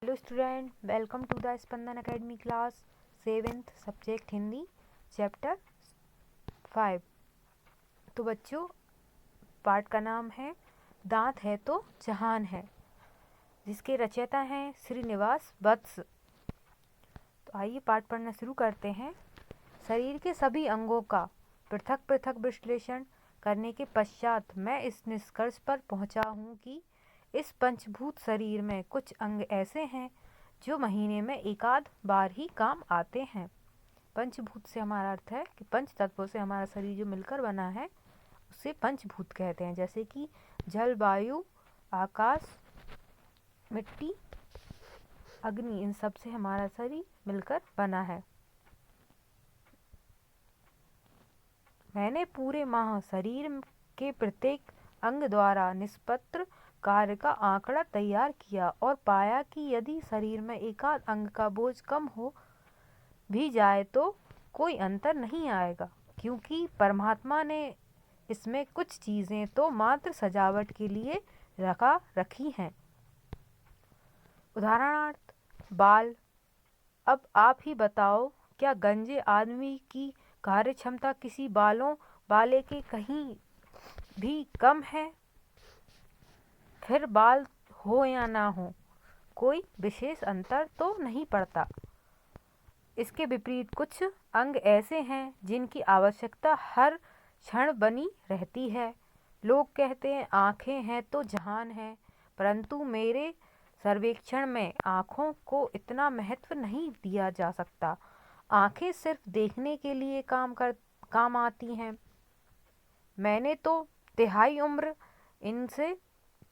Hello student, welcome to the Spandan academy class 7th subject Hindi chapter 5। तो बच्चों, पाठ का नाम है दांत है तो जहान है, जिसके रचयिता हैं श्रीनिवास वत्स। तो आइए पाठ पढ़ना शुरू करते हैं। शरीर के सभी अंगों का पृथक पृथक विश्लेषण करने के पश्चात मैं इस निष्कर्ष पर पहुंचा हूँ कि इस पंचभूत शरीर में कुछ अंग ऐसे हैं जो महीने में एकाध बार ही काम आते हैं। पंचभूत से हमारा अर्थ है कि पंच तत्वों से हमारा शरीर जो मिलकर बना है उसे पंचभूत कहते हैं, जैसे कि जल, वायु, आकाश, मिट्टी, अग्नि, इन सब से हमारा शरीर मिलकर बना है। मैंने पूरे माह शरीर के प्रत्येक अंग द्वारा निष्पत्र कार्य का आंकड़ा तैयार किया और पाया कि यदि शरीर में एकाध अंग का बोझ कम हो भी जाए तो कोई अंतर नहीं आएगा, क्योंकि परमात्मा ने इसमें कुछ चीज़ें तो मात्र सजावट के लिए रखी हैं। उदाहरणार्थ बाल। अब आप ही बताओ, क्या गंजे आदमी की कार्य क्षमता किसी बालों वाले के कहीं भी कम है? फिर बाल हो या ना हो, कोई विशेष अंतर तो नहीं पड़ता। इसके विपरीत कुछ अंग ऐसे हैं जिनकी आवश्यकता हर क्षण बनी रहती है। लोग कहते हैं आँखें हैं तो जहान है, परंतु मेरे सर्वेक्षण में आँखों को इतना महत्व नहीं दिया जा सकता। आँखें सिर्फ देखने के लिए काम आती हैं। मैंने तो तिहाई उम्र इनसे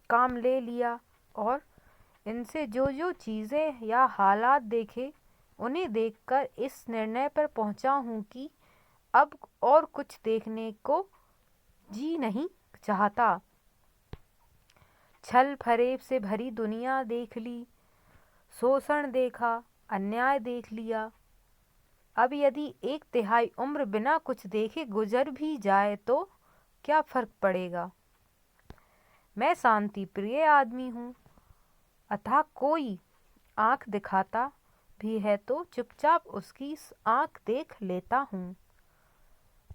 काम ले लिया और इनसे जो जो चीज़ें या हालात देखे उन्हें देखकर इस निर्णय पर पहुंचा हूँ कि अब और कुछ देखने को जी नहीं चाहता। छल फरेब से भरी दुनिया देख ली, शोषण देखा, अन्याय देख लिया। अब यदि एक तिहाई उम्र बिना कुछ देखे गुजर भी जाए तो क्या फर्क पड़ेगा? मैं शांति प्रिय आदमी हूँ, अतः कोई आँख दिखाता भी है तो चुपचाप उसकी आँख देख लेता हूँ।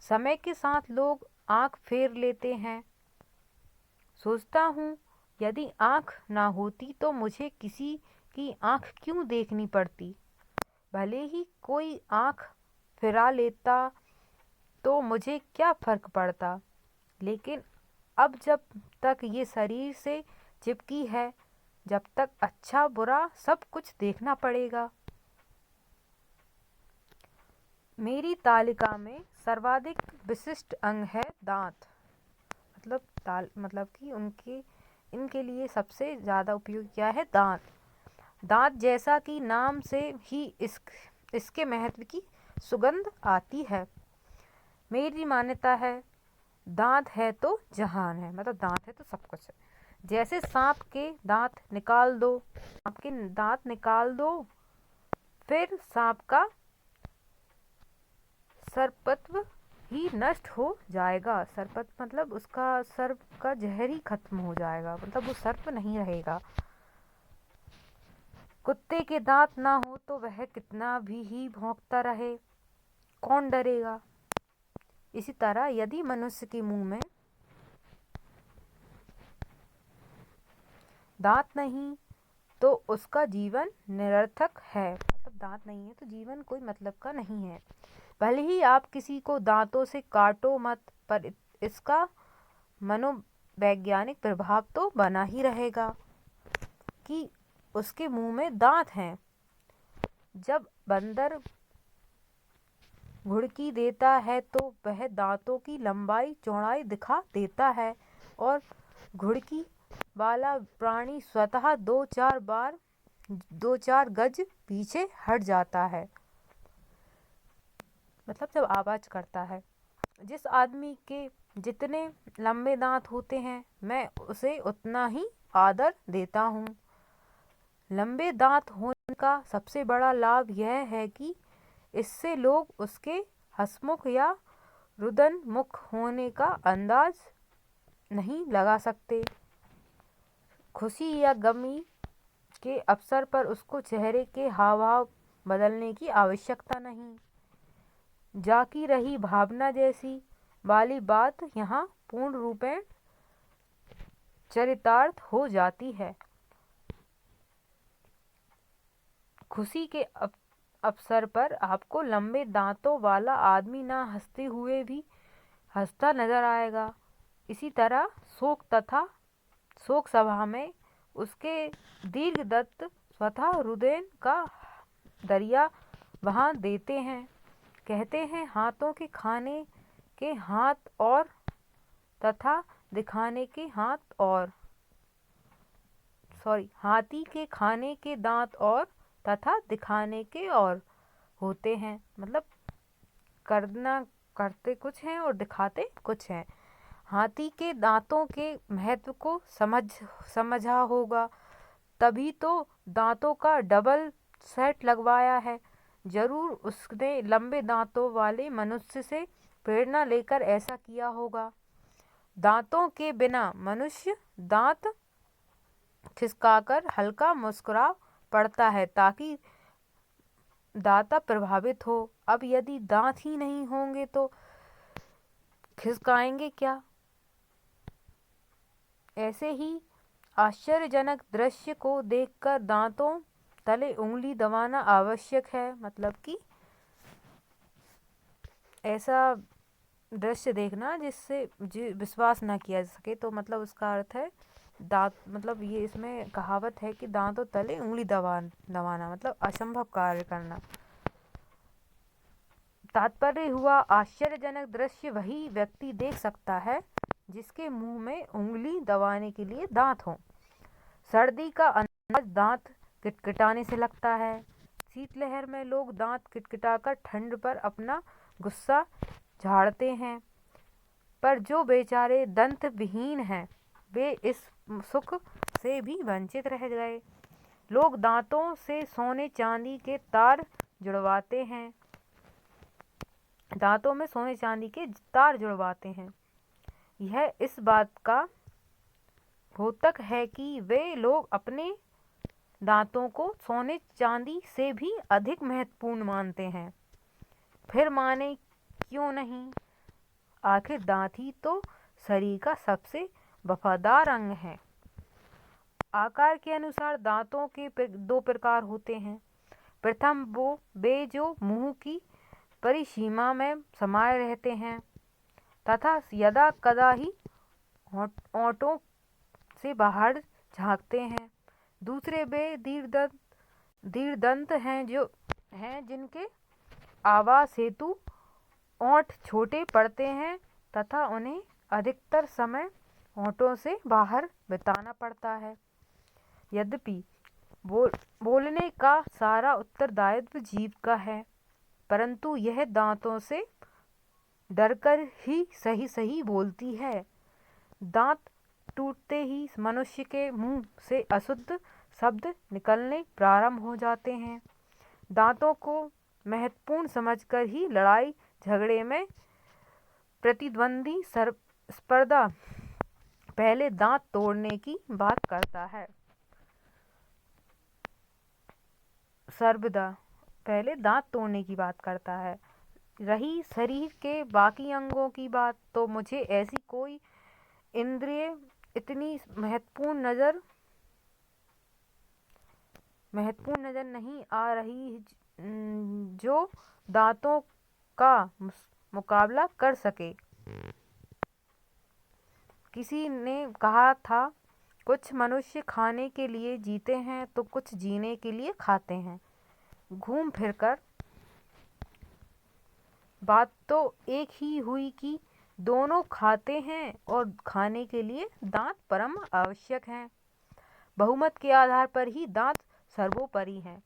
समय के साथ लोग आँख फेर लेते हैं। सोचता हूँ यदि आँख ना होती तो मुझे किसी की आँख क्यों देखनी पड़ती? भले ही कोई आँख फिरा लेता तो मुझे क्या फर्क पड़ता? लेकिन अब जब तक ये शरीर से चिपकी है, जब तक अच्छा बुरा सब कुछ देखना पड़ेगा। मेरी तालिका में सर्वाधिक विशिष्ट अंग है दांत। मतलब कि इनके लिए सबसे ज़्यादा उपयोग क्या है? दांत। दांत जैसा कि नाम से ही इसके महत्व की सुगंध आती है। मेरी मान्यता है दांत है तो जहान है, मतलब दांत है तो सब कुछ है। जैसे सांप के दांत निकाल दो, फिर सांप का सर्पत्व ही नष्ट हो जाएगा। सर्पत्व मतलब उसका सर्प का जहर ही खत्म हो जाएगा, मतलब वो सर्प नहीं रहेगा। कुत्ते के दांत ना हो तो वह कितना भी ही भौंकता रहे, कौन डरेगा? इसी तरह यदि मनुष्य के मुंह में दांत नहीं तो उसका जीवन निरर्थक है। मतलब दांत नहीं है तो जीवन कोई मतलब का नहीं है। भले ही आप किसी को दांतों से काटो मत, पर इसका मनोवैज्ञानिक प्रभाव तो बना ही रहेगा कि उसके मुंह में दांत हैं। जब बंदर घुड़की देता है तो वह दांतों की लंबाई चौड़ाई दिखा देता है और घुड़की वाला प्राणी स्वतः दो चार गज पीछे हट जाता है, मतलब जब आवाज करता है। जिस आदमी के जितने लंबे दांत होते हैं मैं उसे उतना ही आदर देता हूँ। लंबे दांत होने का सबसे बड़ा लाभ यह है कि इससे लोग उसके हंसमुख या रुदनमुख होने का अंदाज नहीं लगा सकते। खुशी या गमी के अवसर पर उसको चेहरे के हाव भाव बदलने की आवश्यकता नहीं। जाकी रही भावना जैसी वाली बात यहाँ पूर्ण रूपेण चरितार्थ हो जाती है। खुशी के अवसर पर आपको लंबे दांतों वाला आदमी ना हंसते हुए भी हंसता नजर आएगा। इसी तरह शोक सभा में उसके दीर्घदत्त स्वतः रुदन का दरिया बहा देते हैं। कहते हैं हाथों के खाने के हाथ और तथा दिखाने के हाथ और हाथी के खाने के दांत और तथा दिखाने के और होते हैं। मतलब करते कुछ हैं और दिखाते कुछ हैं। हाथी के दांतों के महत्व को समझा होगा, तभी तो दांतों का डबल सेट लगवाया है। जरूर उसने लंबे दांतों वाले मनुष्य से प्रेरणा लेकर ऐसा किया होगा। दांतों के बिना मनुष्य दांत खिसकाकर हल्का मुस्कुरा पड़ता है ताकि दाता प्रभावित हो। अब यदि दांत ही नहीं होंगे तो खिसकाएंगे क्या? ऐसे ही आश्चर्यजनक दृश्य को देखकर दांतों तले उंगली दबाना आवश्यक है। मतलब कि ऐसा दृश्य देखना जिससे विश्वास ना किया जा सके। तो मतलब उसका अर्थ है दांत, मतलब ये इसमें कहावत है कि दांतों तले उंगली दबाना मतलब असंभव कार्य करना। तात्पर्य हुआ आश्चर्यजनक दृश्य वही व्यक्ति देख सकता है जिसके मुंह में उंगली दबाने के लिए दांत हो। सर्दी का अंदाज दांत किटकिटाने से लगता है। शीतलहर में लोग दांत किटकिटाकर ठंड पर अपना गुस्सा झाड़ते हैं, पर जो बेचारे दंत विहीन हैं वे इस सुख से भी वंचित रह गए। लोग दांतों से सोने चांदी के तार जुड़वाते हैं, दांतों में सोने चांदी के तार जुड़वाते हैं। यह इस बात का द्योतक है कि वे लोग अपने दांतों को सोने चांदी से भी अधिक महत्वपूर्ण मानते हैं। फिर माने क्यों नहीं, आखिर दांत ही तो शरीर का सबसे वफादार अंग है। आकार के अनुसार दांतों के दो प्रकार होते हैं। प्रथम वे जो मुंह की परिसीमा में समाये रहते हैं तथा यदा कदा ही होंठों से बाहर झांकते हैं। दूसरे वे दीर्घदंत हैं जिनके आवास हेतु होंठ छोटे पड़ते हैं तथा उन्हें अधिकतर समय होंठों से बाहर बिताना पड़ता है। यद्यपि बोलने का सारा उत्तरदायित्व जीभ का है, परंतु यह दांतों से डरकर ही सही बोलती है। दांत टूटते ही मनुष्य के मुंह से अशुद्ध शब्द निकलने प्रारंभ हो जाते हैं। दांतों को महत्वपूर्ण समझकर ही लड़ाई झगड़े में प्रतिद्वंदी स्पर्धा पहले दांत तोड़ने की बात करता है। सर्वदा पहले दांत तोड़ने की बात करता है। रही शरीर के बाकी अंगों की बात, तो मुझे ऐसी कोई इंद्रिय इतनी महत्वपूर्ण नजर नहीं आ रही जो दांतों का मुकाबला कर सके। किसी ने कहा था, कुछ मनुष्य खाने के लिए जीते हैं तो कुछ जीने के लिए खाते हैं। घूम फिर कर बात तो एक ही हुई कि दोनों खाते हैं और खाने के लिए दांत परम आवश्यक हैं। बहुमत के आधार पर ही दांत सर्वोपरि हैं।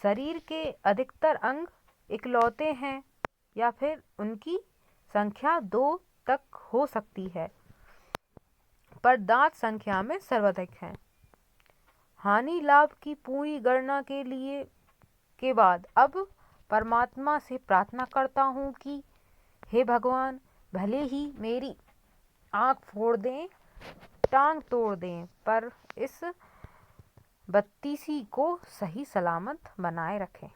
शरीर के अधिकतर अंग इकलौते हैं या फिर उनकी संख्या 2 तक हो सकती है, पर दांत संख्या में सर्वाधिक हैं। हानि लाभ की पूरी गणना के बाद अब परमात्मा से प्रार्थना करता हूँ कि हे भगवान, भले ही मेरी आँख फोड़ दें, टांग तोड़ दें, पर इस बत्तीसी को सही सलामत बनाए रखें।